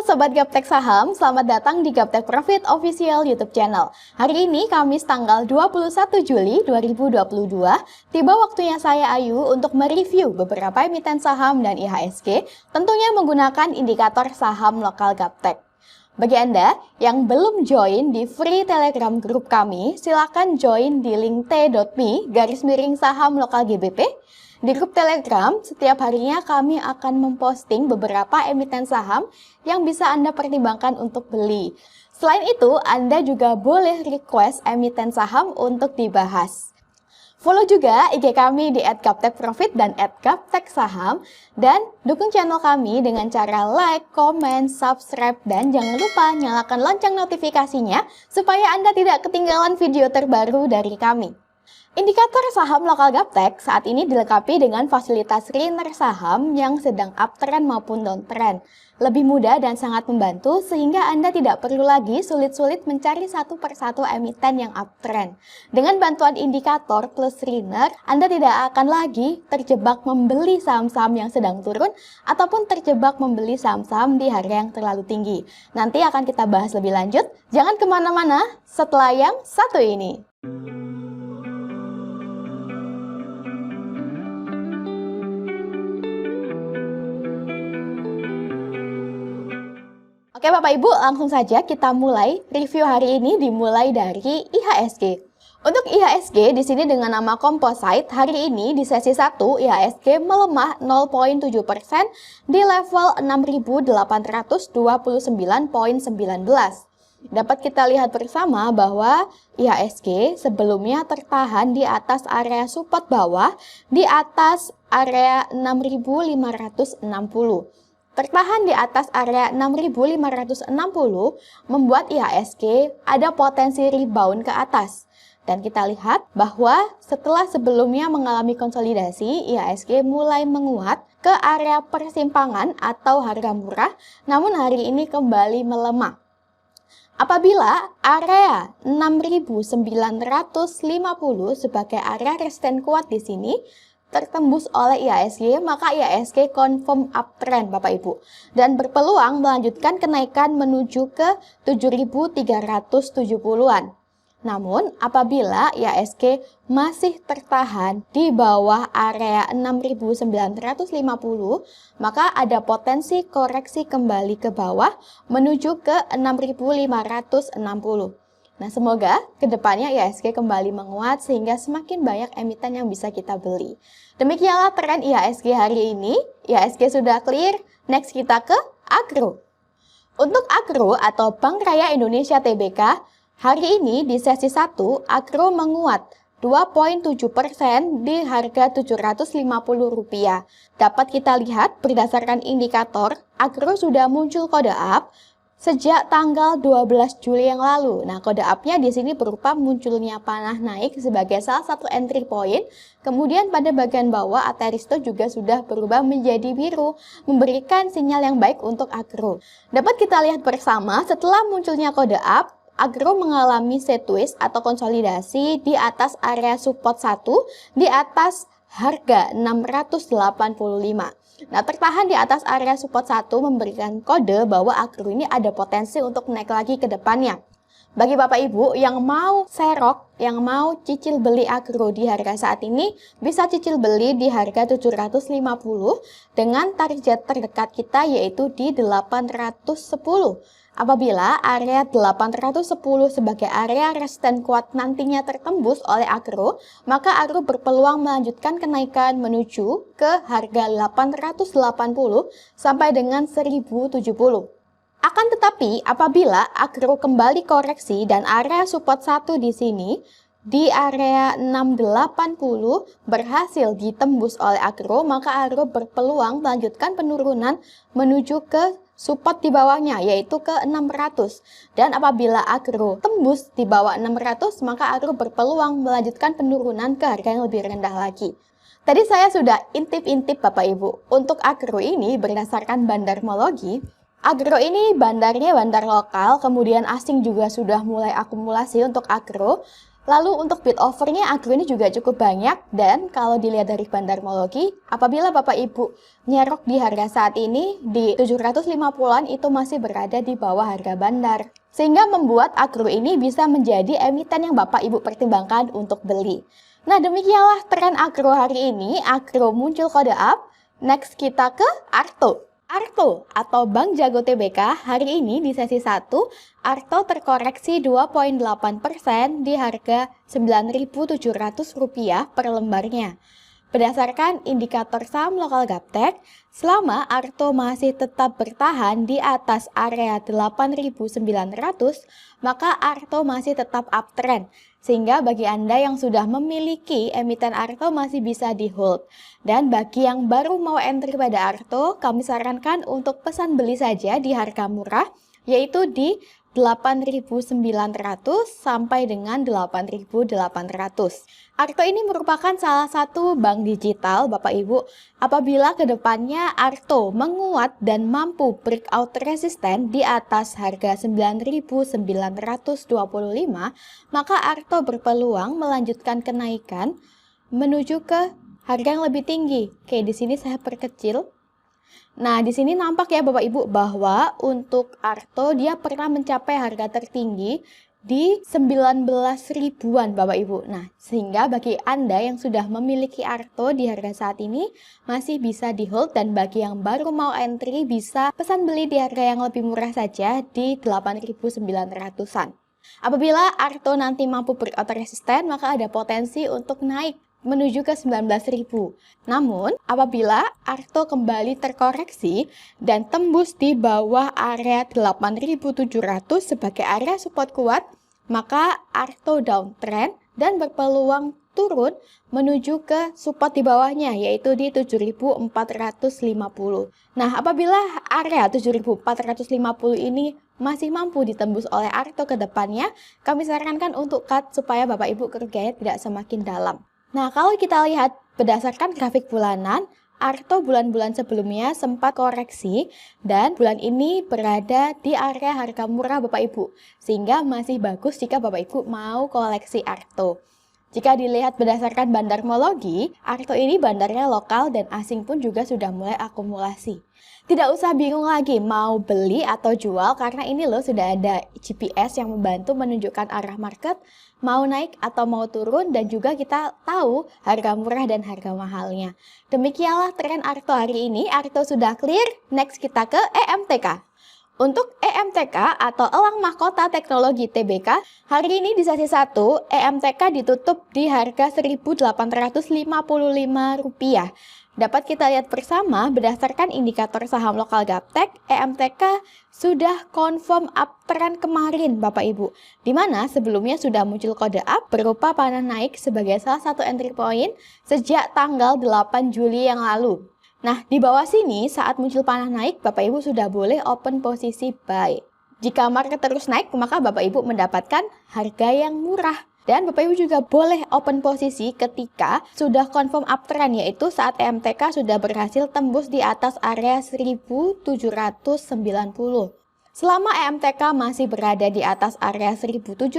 Sobat Gaptek Saham, selamat datang di Gaptek Profit Official YouTube channel. Hari ini Kamis tanggal 21 Juli 2022, tiba waktunya saya Ayu untuk mereview beberapa emiten saham dan IHSG, tentunya menggunakan indikator saham lokal Gaptek. Bagi Anda yang belum join di free Telegram group kami, silakan join di link t.me/saham lokal GBP. Di grup Telegram, setiap harinya kami akan memposting beberapa emiten saham yang bisa Anda pertimbangkan untuk beli. Selain itu, Anda juga boleh request emiten saham untuk dibahas. Follow juga IG kami di @gaptekprofit dan @gapteksaham, dan dukung channel kami dengan cara like, comment, subscribe, dan jangan lupa nyalakan lonceng notifikasinya supaya Anda tidak ketinggalan video terbaru dari kami. Indikator saham lokal Gaptek saat ini dilengkapi dengan fasilitas screener saham yang sedang uptrend maupun downtrend. Lebih mudah dan sangat membantu sehingga Anda tidak perlu lagi sulit-sulit mencari satu persatu emiten yang uptrend. Dengan bantuan indikator plus screener, Anda tidak akan lagi terjebak membeli saham-saham yang sedang turun ataupun terjebak membeli saham-saham di harga yang terlalu tinggi. Nanti akan kita bahas lebih lanjut, jangan kemana-mana setelah yang satu ini. Oke Bapak Ibu, langsung saja kita mulai. Review hari ini dimulai dari IHSG. Untuk IHSG di sini dengan nama Composite, hari ini di sesi 1 IHSG melemah 0,7% di level 6.829,19. Dapat kita lihat bersama bahwa IHSG sebelumnya tertahan di atas area support bawah di atas area 6.560. Tertahan di atas area 6.560 membuat IHSG ada potensi rebound ke atas. Dan kita lihat bahwa setelah sebelumnya mengalami konsolidasi, IHSG mulai menguat ke area persimpangan atau harga murah, namun hari ini kembali melemah. Apabila area 6.950 sebagai area resisten kuat di sini tertembus oleh IHSG, maka IHSG confirm uptrend Bapak Ibu dan berpeluang melanjutkan kenaikan menuju ke 7.370-an. Namun apabila IHSG masih tertahan di bawah area 6.950, maka ada potensi koreksi kembali ke bawah menuju ke 6.560. Nah, semoga kedepannya IHSG kembali menguat sehingga semakin banyak emiten yang bisa kita beli. Demikianlah tren IHSG hari ini. IHSG sudah clear, next kita ke Agro. Untuk Agro atau Bank Raya Indonesia Tbk, hari ini di sesi 1, Agro menguat 2,7% di harga Rp750. Dapat kita lihat berdasarkan indikator, Agro sudah muncul kode up sejak tanggal 12 Juli yang lalu. Nah, kode up-nya di sini berupa munculnya panah naik sebagai salah satu entry point. Kemudian pada bagian bawah Ateristo juga sudah berubah menjadi biru, memberikan sinyal yang baik untuk Agro. Dapat kita lihat bersama setelah munculnya kode up, Agro mengalami sideways atau konsolidasi di atas area support 1 di atas harga 685. Nah, tertahan di atas area support 1 memberikan kode bahwa Agro ini ada potensi untuk naik lagi ke depannya. Bagi Bapak Ibu yang mau serok, yang mau cicil beli Agro di harga saat ini, bisa cicil beli di harga 750 dengan target terdekat kita yaitu di 810. Apabila area 810 sebagai area resisten kuat nantinya tertembus oleh Agro, maka Agro berpeluang melanjutkan kenaikan menuju ke harga 880 sampai dengan 1070. Akan tetapi, apabila Agro kembali koreksi dan area support 1 di sini di area 680 berhasil ditembus oleh Agro, maka Agro berpeluang melanjutkan penurunan menuju ke support di bawahnya yaitu ke 600. Dan apabila Agro tembus di bawah 600, maka Agro berpeluang melanjutkan penurunan ke harga yang lebih rendah lagi. Tadi saya sudah intip-intip Bapak Ibu. Untuk Agro ini berdasarkan bandarmologi, Agro ini bandarnya bandar lokal, kemudian asing juga sudah mulai akumulasi untuk Agro. Lalu untuk bid offernya Agro ini juga cukup banyak, dan kalau dilihat dari bandarmologi, apabila Bapak Ibu nyerok di harga saat ini di 750-an itu masih berada di bawah harga bandar. Sehingga membuat Agro ini bisa menjadi emiten yang Bapak Ibu pertimbangkan untuk beli. Nah, demikianlah tren Agro hari ini. Agro muncul kode up. Next kita ke Arto. Arto atau Bank Jago TBK hari ini di sesi 1, Arto terkoreksi 2,8% di harga Rp9.700 per lembarnya. Berdasarkan indikator saham lokal Gaptek, selama Arto masih tetap bertahan di atas area 8.900, maka Arto masih tetap uptrend. Sehingga bagi Anda yang sudah memiliki emiten Arto masih bisa di hold. Dan bagi yang baru mau entry pada Arto, kami sarankan untuk pesan beli saja di harga murah, yaitu di 8.900 sampai dengan 8.800. Arto ini merupakan salah satu bank digital, Bapak Ibu. Apabila kedepannya Arto menguat dan mampu breakout resisten di atas harga 9.925, maka Arto berpeluang melanjutkan kenaikan menuju ke harga yang lebih tinggi. Oke, di sini saya perkecil. Nah, di sini nampak ya Bapak Ibu bahwa untuk Arto dia pernah mencapai harga tertinggi di 19 ribuan Bapak Ibu. Nah, sehingga bagi Anda yang sudah memiliki Arto di harga saat ini masih bisa di hold, dan bagi yang baru mau entry bisa pesan beli di harga yang lebih murah saja di 8.900-an. Apabila Arto nanti mampu breakout resisten, maka ada potensi untuk naik menuju ke 19.000. Namun, apabila Arto kembali terkoreksi dan tembus di bawah area 8.700 sebagai area support kuat, maka Arto downtrend dan berpeluang turun menuju ke support di bawahnya, yaitu di 7.450. Nah, apabila area 7.450 ini masih mampu ditembus oleh Arto ke depannya, kami sarankan untuk cut supaya Bapak Ibu kerugiannya tidak semakin dalam. Nah, kalau kita lihat berdasarkan grafik bulanan, Arto bulan-bulan sebelumnya sempat koreksi dan bulan ini berada di area harga murah Bapak Ibu, sehingga masih bagus jika Bapak Ibu mau koleksi Arto. Jika dilihat berdasarkan bandarmologi, Arto ini bandarnya lokal dan asing pun juga sudah mulai akumulasi. Tidak usah bingung lagi mau beli atau jual, karena ini loh sudah ada GPS yang membantu menunjukkan arah market, mau naik atau mau turun, dan juga kita tahu harga murah dan harga mahalnya. Demikianlah tren Arto hari ini. Arto sudah clear, next kita ke EMTK. Untuk EMTK atau Elang Mahkota Teknologi TBK, hari ini di sesi 1, EMTK ditutup di harga Rp1.855. Dapat kita lihat bersama berdasarkan indikator saham lokal Gaptek, EMTK sudah confirm uptrend kemarin Bapak Ibu, di mana sebelumnya sudah muncul kode up berupa panah naik sebagai salah satu entry point sejak tanggal 8 Juli yang lalu. Nah, di bawah sini saat muncul panah naik, Bapak Ibu sudah boleh open posisi buy. Jika market terus naik, maka Bapak Ibu mendapatkan harga yang murah. Dan Bapak Ibu juga boleh open posisi ketika sudah confirm uptrend, yaitu saat EMTK sudah berhasil tembus di atas area 1.790. Selama EMTK masih berada di atas area 1.790,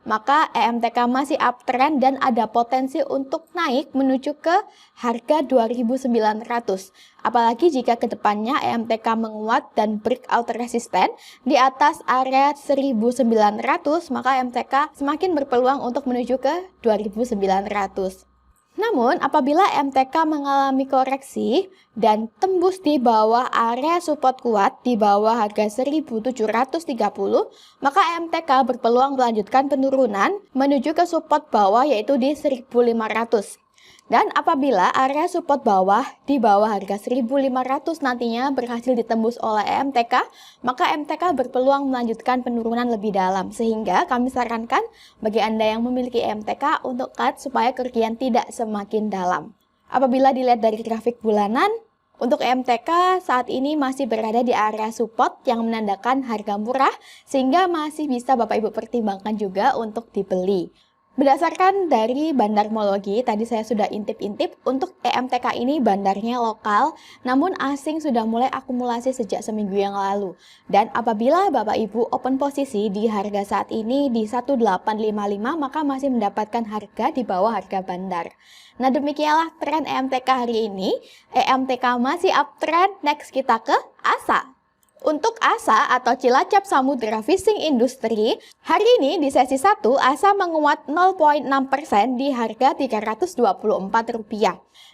maka EMTK masih uptrend dan ada potensi untuk naik menuju ke harga 2.900. Apalagi jika kedepannya EMTK menguat dan breakout resisten di atas area 1.900, maka EMTK semakin berpeluang untuk menuju ke 2.900. Namun, apabila EMTK mengalami koreksi dan tembus di bawah area support kuat di bawah harga 1.730, maka EMTK berpeluang melanjutkan penurunan menuju ke support bawah yaitu di 1.500. Dan apabila area support bawah di bawah harga 1.500 nantinya berhasil ditembus oleh EMTK, maka EMTK berpeluang melanjutkan penurunan lebih dalam. Sehingga kami sarankan bagi Anda yang memiliki EMTK untuk cut supaya kerugian tidak semakin dalam. Apabila dilihat dari grafik bulanan, untuk EMTK saat ini masih berada di area support yang menandakan harga murah, sehingga masih bisa Bapak Ibu pertimbangkan juga untuk dibeli. Berdasarkan dari bandarmologi, tadi saya sudah intip-intip, untuk EMTK ini bandarnya lokal, namun asing sudah mulai akumulasi sejak seminggu yang lalu. Dan apabila Bapak Ibu open posisi di harga saat ini di 1855, maka masih mendapatkan harga di bawah harga bandar. Nah, demikianlah tren EMTK hari ini. EMTK masih uptrend, next kita ke ASA. Untuk ASA atau Cilacap Samudra Fishing Industry, hari ini di sesi 1 ASA menguat 0,6% di harga Rp324.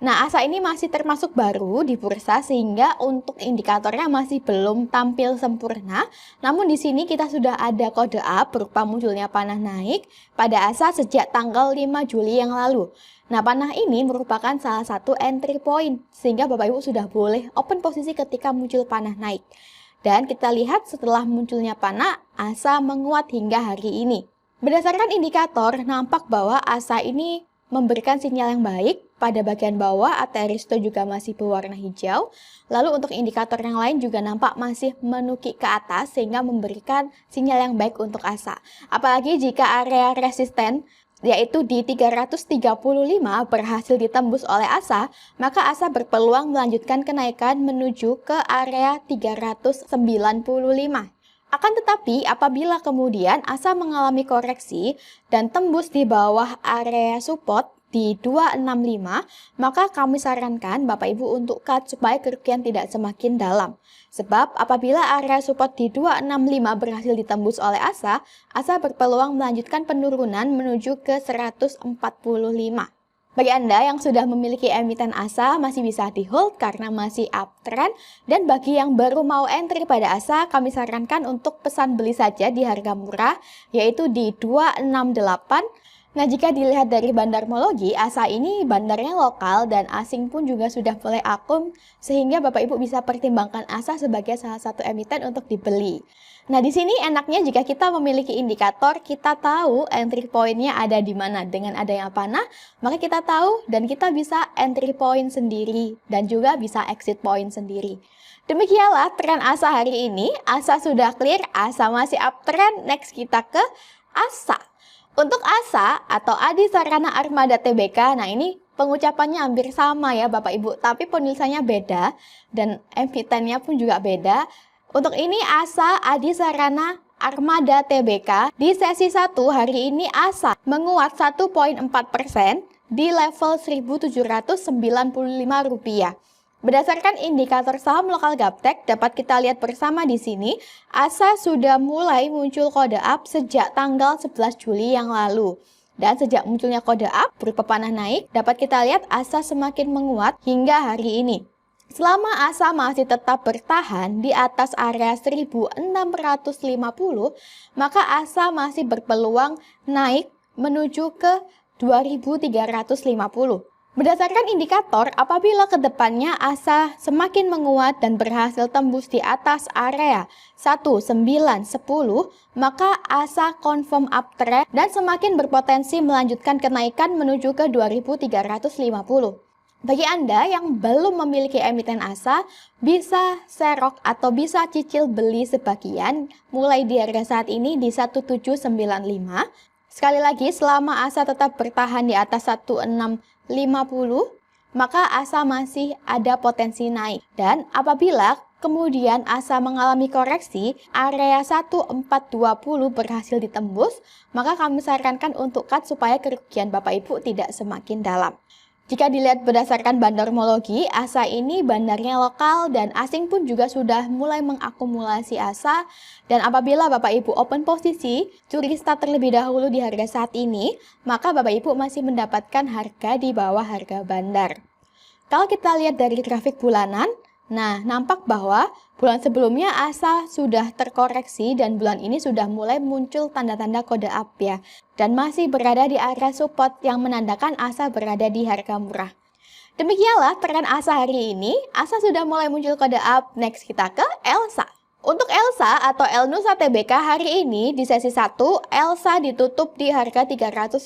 Nah, ASA ini masih termasuk baru di bursa sehingga untuk indikatornya masih belum tampil sempurna. Namun di sini kita sudah ada kode up berupa munculnya panah naik pada ASA sejak tanggal 5 Juli yang lalu. Nah, panah ini merupakan salah satu entry point sehingga Bapak Ibu sudah boleh open posisi ketika muncul panah naik. Dan kita lihat setelah munculnya panah, ASA menguat hingga hari ini. Berdasarkan indikator, nampak bahwa ASA ini memberikan sinyal yang baik. Pada bagian bawah, Ateristo juga masih berwarna hijau. Lalu untuk indikator yang lain juga nampak masih menukik ke atas sehingga memberikan sinyal yang baik untuk ASA. Apalagi jika area resisten yaitu di 335 berhasil ditembus oleh ASA, maka ASA berpeluang melanjutkan kenaikan menuju ke area 395. Akan tetapi, apabila kemudian ASA mengalami koreksi dan tembus di bawah area support di 265, maka kami sarankan Bapak Ibu untuk cut supaya kerugian tidak semakin dalam. Sebab apabila area support di 265 berhasil ditembus oleh ASA, ASA berpeluang melanjutkan penurunan menuju ke 145. Bagi Anda yang sudah memiliki emiten ASA masih bisa di hold karena masih uptrend, dan bagi yang baru mau entry pada ASA kami sarankan untuk pesan beli saja di harga murah yaitu di 268. Nah, jika dilihat dari bandarmologi, ASA ini bandarnya lokal dan asing pun juga sudah mulai akum sehingga Bapak Ibu bisa pertimbangkan ASA sebagai salah satu emiten untuk dibeli. Nah, di sini enaknya jika kita memiliki indikator, kita tahu entry point-nya ada di mana. Dengan adanya panah, maka kita tahu dan kita bisa entry point sendiri dan juga bisa exit point sendiri. Demikianlah tren ASA hari ini. ASA sudah clear, ASA masih uptrend, next kita ke ASA. Untuk ASA atau Adi Sarana Armada Tbk, nah ini pengucapannya hampir sama ya Bapak Ibu, tapi penulisannya beda dan emitennya pun juga beda. Untuk ini ASA Adi Sarana Armada Tbk, di sesi 1 hari ini ASA menguat 1,4% di level Rp1.795. Berdasarkan indikator saham lokal Gaptek, dapat kita lihat bersama di sini, ASA sudah mulai muncul kode up sejak tanggal 11 Juli yang lalu. Dan sejak munculnya kode up berupa panah naik, dapat kita lihat ASA semakin menguat hingga hari ini. Selama ASA masih tetap bertahan di atas area 1650, maka ASA masih berpeluang naik menuju ke 2350. Berdasarkan indikator, apabila kedepannya ASA semakin menguat dan berhasil tembus di atas area 1910, maka ASA confirm uptrend dan semakin berpotensi melanjutkan kenaikan menuju ke 2350. Bagi Anda yang belum memiliki emiten ASA, bisa serok atau bisa cicil beli sebagian mulai di harga saat ini di 1795. Sekali lagi, selama ASA tetap bertahan di atas 1650, maka ASA masih ada potensi naik. Dan apabila kemudian ASA mengalami koreksi, area 1420 berhasil ditembus, maka kami sarankan untuk cut supaya kerugian Bapak Ibu tidak semakin dalam. Jika dilihat berdasarkan bandarmologi, ASA ini bandarnya lokal dan asing pun juga sudah mulai mengakumulasi ASA. Dan apabila Bapak Ibu open posisi, curi start terlebih dahulu di harga saat ini, maka Bapak Ibu masih mendapatkan harga di bawah harga bandar. Kalau kita lihat dari grafik bulanan, nah nampak bahwa bulan sebelumnya ASA sudah terkoreksi dan bulan ini sudah mulai muncul tanda-tanda kode up ya. Dan masih berada di area support yang menandakan ASA berada di harga murah. Demikianlah tren ASA hari ini. ASA sudah mulai muncul kode up, next kita ke ELSA. Untuk ELSA atau Elnusa Tbk hari ini di sesi 1, ELSA ditutup di harga Rp300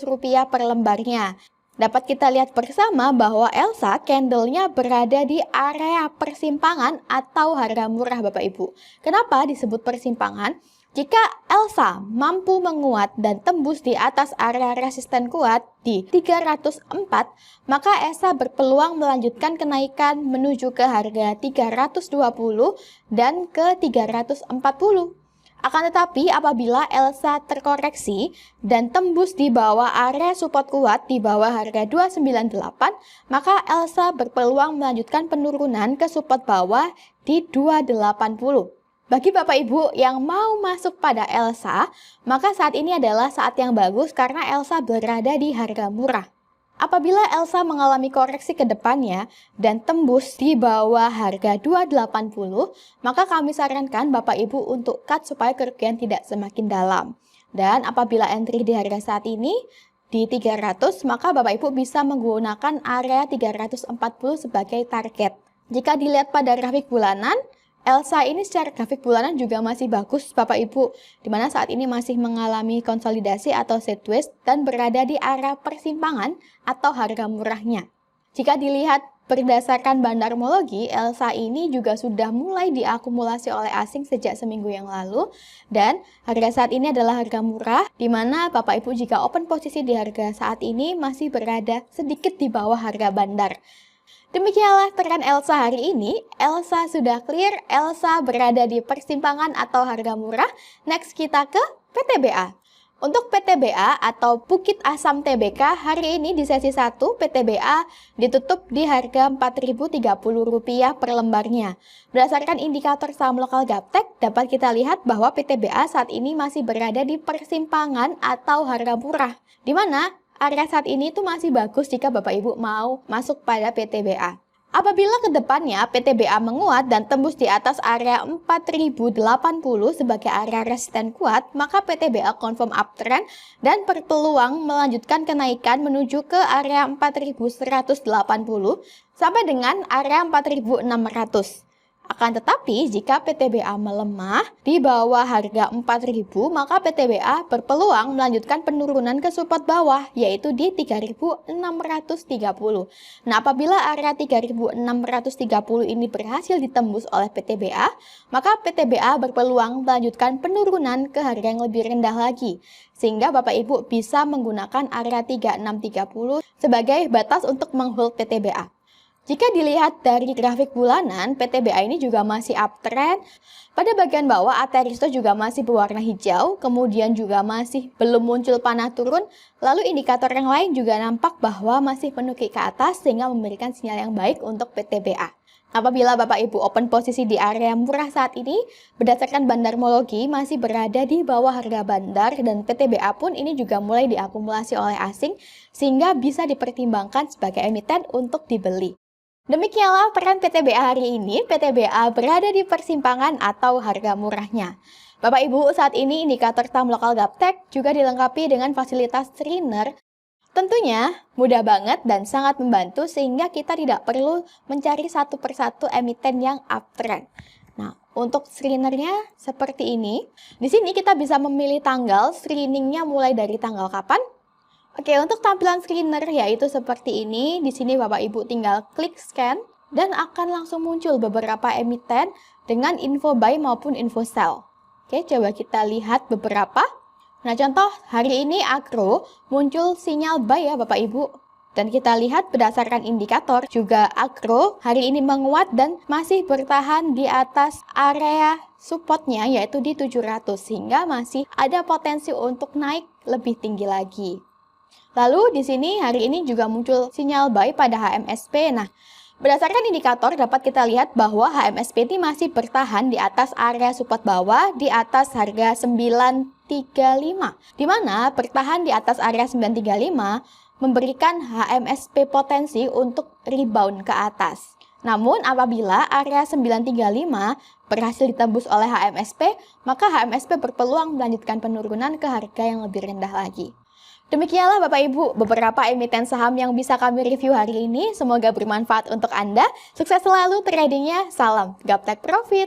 per lembarnya. Dapat kita lihat bersama bahwa ELSA candlenya berada di area persimpangan atau harga murah Bapak Ibu. Kenapa disebut persimpangan? Jika Elsa mampu menguat dan tembus di atas area resisten kuat di 304, maka Elsa berpeluang melanjutkan kenaikan menuju ke harga 320 dan ke 340. Akan tetapi apabila Elsa terkoreksi dan tembus di bawah area support kuat di bawah harga 298, maka Elsa berpeluang melanjutkan penurunan ke support bawah di 280. Bagi Bapak Ibu yang mau masuk pada Elsa, maka saat ini adalah saat yang bagus karena Elsa berada di harga murah. Apabila Elsa mengalami koreksi ke depannya dan tembus di bawah harga 280, maka kami sarankan Bapak Ibu untuk cut supaya kerugian tidak semakin dalam. Dan apabila entry di harga saat ini di 300, maka Bapak Ibu bisa menggunakan area 340 sebagai target. Jika dilihat pada grafik bulanan, Elsa ini secara grafik bulanan juga masih bagus Bapak Ibu, di mana saat ini masih mengalami konsolidasi atau sideways dan berada di area persimpangan atau harga murahnya. Jika dilihat berdasarkan bandarmologi, Elsa ini juga sudah mulai diakumulasi oleh asing sejak seminggu yang lalu, dan harga saat ini adalah harga murah, di mana Bapak Ibu jika open posisi di harga saat ini masih berada sedikit di bawah harga bandar. Demikianlah tren Elsa hari ini. Elsa sudah clear, Elsa berada di persimpangan atau harga murah. Next kita ke PTBA. Untuk PTBA atau Bukit Asam Tbk, hari ini di sesi 1 PTBA ditutup di harga Rp4.030 per lembarnya. Berdasarkan indikator saham lokal Gaptek, dapat kita lihat bahwa PTBA saat ini masih berada di persimpangan atau harga murah, di mana area saat ini itu masih bagus jika Bapak Ibu mau masuk pada PTBA. Apabila ke depannya PTBA menguat dan tembus di atas area 4080 sebagai area resisten kuat, maka PTBA confirm uptrend dan berpeluang melanjutkan kenaikan menuju ke area 4180 sampai dengan area 4600. Akan tetapi, jika PTBA melemah di bawah harga 4.000, maka PTBA berpeluang melanjutkan penurunan ke support bawah, yaitu di 3.630. Nah, apabila area 3.630 ini berhasil ditembus oleh PTBA, maka PTBA berpeluang melanjutkan penurunan ke harga yang lebih rendah lagi, sehingga Bapak Ibu bisa menggunakan area 3630 sebagai batas untuk menghold PTBA. Jika dilihat dari grafik bulanan, PTBA ini juga masih uptrend. Pada bagian bawah, Ateristo juga masih berwarna hijau, kemudian juga masih belum muncul panah turun, lalu indikator yang lain juga nampak bahwa masih menukik ke atas sehingga memberikan sinyal yang baik untuk PTBA. Apabila Bapak Ibu open posisi di area murah saat ini, berdasarkan bandarmologi masih berada di bawah harga bandar dan PTBA pun ini juga mulai diakumulasi oleh asing sehingga bisa dipertimbangkan sebagai emiten untuk dibeli. Demikianlah peran PTBA hari ini. PTBA berada di persimpangan atau harga murahnya. Bapak Ibu, saat ini indikator saham lokal Gaptek juga dilengkapi dengan fasilitas screener. Tentunya mudah banget dan sangat membantu sehingga kita tidak perlu mencari satu persatu emiten yang uptrend. Nah, untuk screenernya seperti ini. Di sini kita bisa memilih tanggal, screeningnya mulai dari tanggal kapan. Oke, untuk tampilan screener yaitu seperti ini. Di sini Bapak Ibu tinggal klik scan dan akan langsung muncul beberapa emiten dengan info buy maupun info sell. Oke, coba kita lihat beberapa. Nah, contoh hari ini Agro muncul sinyal buy ya Bapak Ibu. Dan kita lihat berdasarkan indikator juga Agro hari ini menguat dan masih bertahan di atas area supportnya yaitu di 700 sehingga masih ada potensi untuk naik lebih tinggi lagi. Lalu di sini hari ini juga muncul sinyal buy pada HMSP. Nah, berdasarkan indikator dapat kita lihat bahwa HMSP ini masih bertahan di atas area support bawah di atas harga 935. Di mana bertahan di atas area 935 memberikan HMSP potensi untuk rebound ke atas. Namun apabila area 935 berhasil ditembus oleh HMSP, maka HMSP berpeluang melanjutkan penurunan ke harga yang lebih rendah lagi. Demikianlah Bapak Ibu beberapa emiten saham yang bisa kami review hari ini. Semoga bermanfaat untuk Anda. Sukses selalu tradingnya. Salam Gaptek Profit.